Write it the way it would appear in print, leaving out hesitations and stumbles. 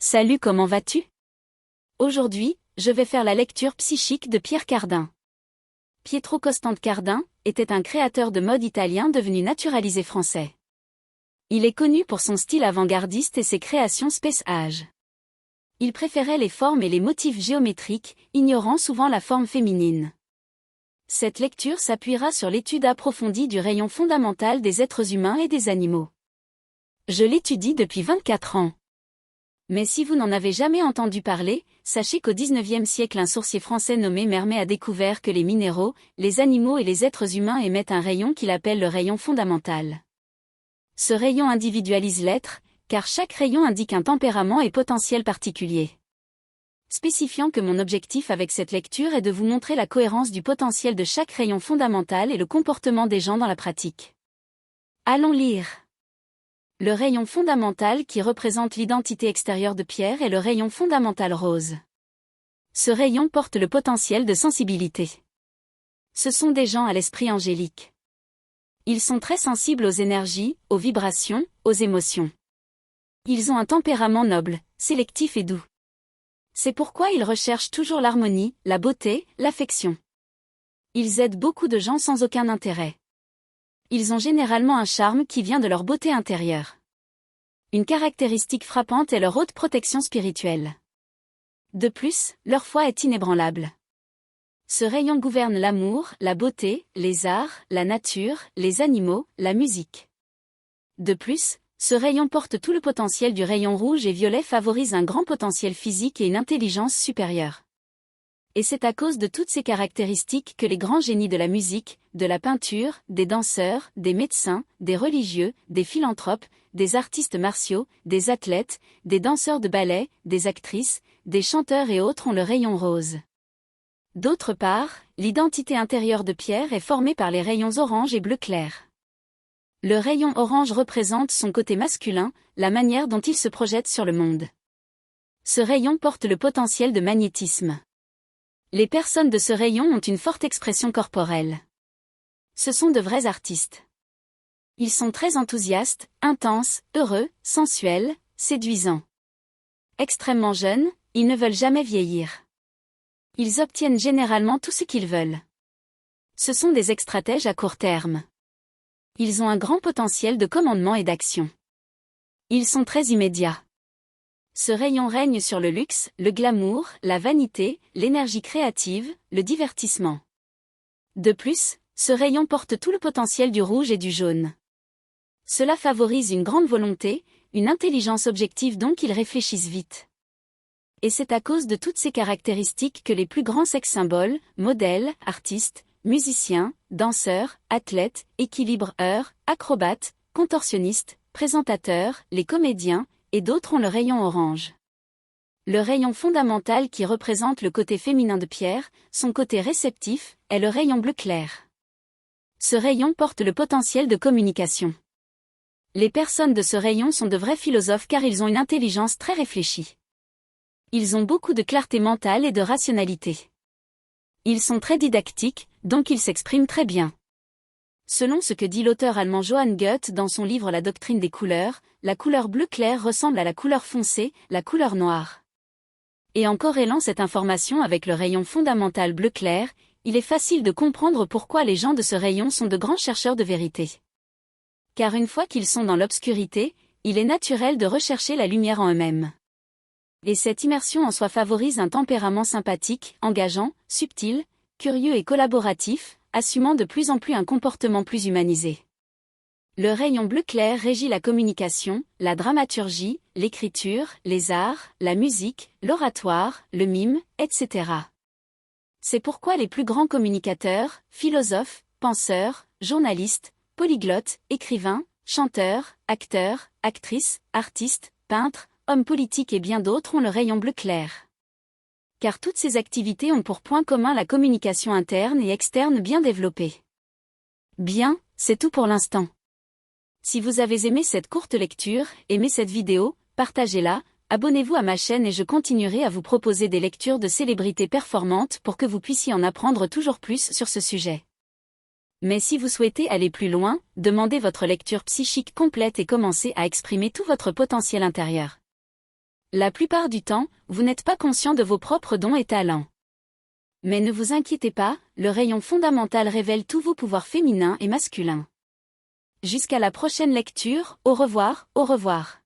Salut, comment vas-tu? Aujourd'hui, je vais faire la lecture psychique de Pierre Cardin. Pietro Costante Cardin était un créateur de mode italien devenu naturalisé français. Il est connu pour son style avant-gardiste et ses créations space age. Il préférait les formes et les motifs géométriques, ignorant souvent la forme féminine. Cette lecture s'appuiera sur l'étude approfondie du rayon fondamental des êtres humains et des animaux. Je l'étudie depuis 24 ans. Mais si vous n'en avez jamais entendu parler, sachez qu'au XIXe siècle un sourcier français nommé Mermet a découvert que les minéraux, les animaux et les êtres humains émettent un rayon qu'il appelle le rayon fondamental. Ce rayon individualise l'être, car chaque rayon indique un tempérament et potentiel particulier. Spécifiant que mon objectif avec cette lecture est de vous montrer la cohérence du potentiel de chaque rayon fondamental et le comportement des gens dans la pratique. Allons lire. Le rayon fondamental qui représente l'identité extérieure de Pierre est le rayon fondamental rose. Ce rayon porte le potentiel de sensibilité. Ce sont des gens à l'esprit angélique. Ils sont très sensibles aux énergies, aux vibrations, aux émotions. Ils ont un tempérament noble, sélectif et doux. C'est pourquoi ils recherchent toujours l'harmonie, la beauté, l'affection. Ils aident beaucoup de gens sans aucun intérêt. Ils ont généralement un charme qui vient de leur beauté intérieure. Une caractéristique frappante est leur haute protection spirituelle. De plus, leur foi est inébranlable. Ce rayon gouverne l'amour, la beauté, les arts, la nature, les animaux, la musique. De plus, ce rayon porte tout le potentiel du rayon rouge et violet, favorise un grand potentiel physique et une intelligence supérieure. Et c'est à cause de toutes ces caractéristiques que les grands génies de la musique, de la peinture, des danseurs, des médecins, des religieux, des philanthropes, des artistes martiaux, des athlètes, des danseurs de ballet, des actrices, des chanteurs et autres ont le rayon rose. D'autre part, l'identité intérieure de Pierre est formée par les rayons orange et bleu clair. Le rayon orange représente son côté masculin, la manière dont il se projette sur le monde. Ce rayon porte le potentiel de magnétisme. Les personnes de ce rayon ont une forte expression corporelle. Ce sont de vrais artistes. Ils sont très enthousiastes, intenses, heureux, sensuels, séduisants. Extrêmement jeunes, ils ne veulent jamais vieillir. Ils obtiennent généralement tout ce qu'ils veulent. Ce sont des stratèges à court terme. Ils ont un grand potentiel de commandement et d'action. Ils sont très immédiats. Ce rayon règne sur le luxe, le glamour, la vanité, l'énergie créative, le divertissement. De plus, ce rayon porte tout le potentiel du rouge et du jaune. Cela favorise une grande volonté, une intelligence objective donc ils réfléchissent vite. Et c'est à cause de toutes ces caractéristiques que les plus grands sex-symboles, modèles, artistes, musiciens, danseurs, athlètes, équilibreurs, acrobates, contorsionnistes, présentateurs, les comédiens, et d'autres ont le rayon orange. Le rayon fondamental qui représente le côté féminin de Pierre, son côté réceptif, est le rayon bleu clair. Ce rayon porte le potentiel de communication. Les personnes de ce rayon sont de vrais philosophes car ils ont une intelligence très réfléchie. Ils ont beaucoup de clarté mentale et de rationalité. Ils sont très didactiques, donc ils s'expriment très bien. Selon ce que dit l'auteur allemand Johann Goethe dans son livre La doctrine des couleurs, la couleur bleu clair ressemble à la couleur foncée, la couleur noire. Et en corrélant cette information avec le rayon fondamental bleu clair, il est facile de comprendre pourquoi les gens de ce rayon sont de grands chercheurs de vérité. Car une fois qu'ils sont dans l'obscurité, il est naturel de rechercher la lumière en eux-mêmes. Et cette immersion en soi favorise un tempérament sympathique, engageant, subtil, curieux et collaboratif, assumant de plus en plus un comportement plus humanisé. Le rayon bleu clair régit la communication, la dramaturgie, l'écriture, les arts, la musique, l'oratoire, le mime, etc. C'est pourquoi les plus grands communicateurs, philosophes, penseurs, journalistes, polyglottes, écrivains, chanteurs, acteurs, actrices, artistes, peintres, hommes politiques et bien d'autres ont le rayon bleu clair. Car toutes ces activités ont pour point commun la communication interne et externe bien développée. Bien, c'est tout pour l'instant. Si vous avez aimé cette courte lecture, aimé cette vidéo, partagez-la, abonnez-vous à ma chaîne et je continuerai à vous proposer des lectures de célébrités performantes pour que vous puissiez en apprendre toujours plus sur ce sujet. Mais si vous souhaitez aller plus loin, demandez votre lecture psychique complète et commencez à exprimer tout votre potentiel intérieur. La plupart du temps, vous n'êtes pas conscient de vos propres dons et talents. Mais ne vous inquiétez pas, le rayon fondamental révèle tous vos pouvoirs féminins et masculins. Jusqu'à la prochaine lecture, au revoir, au revoir.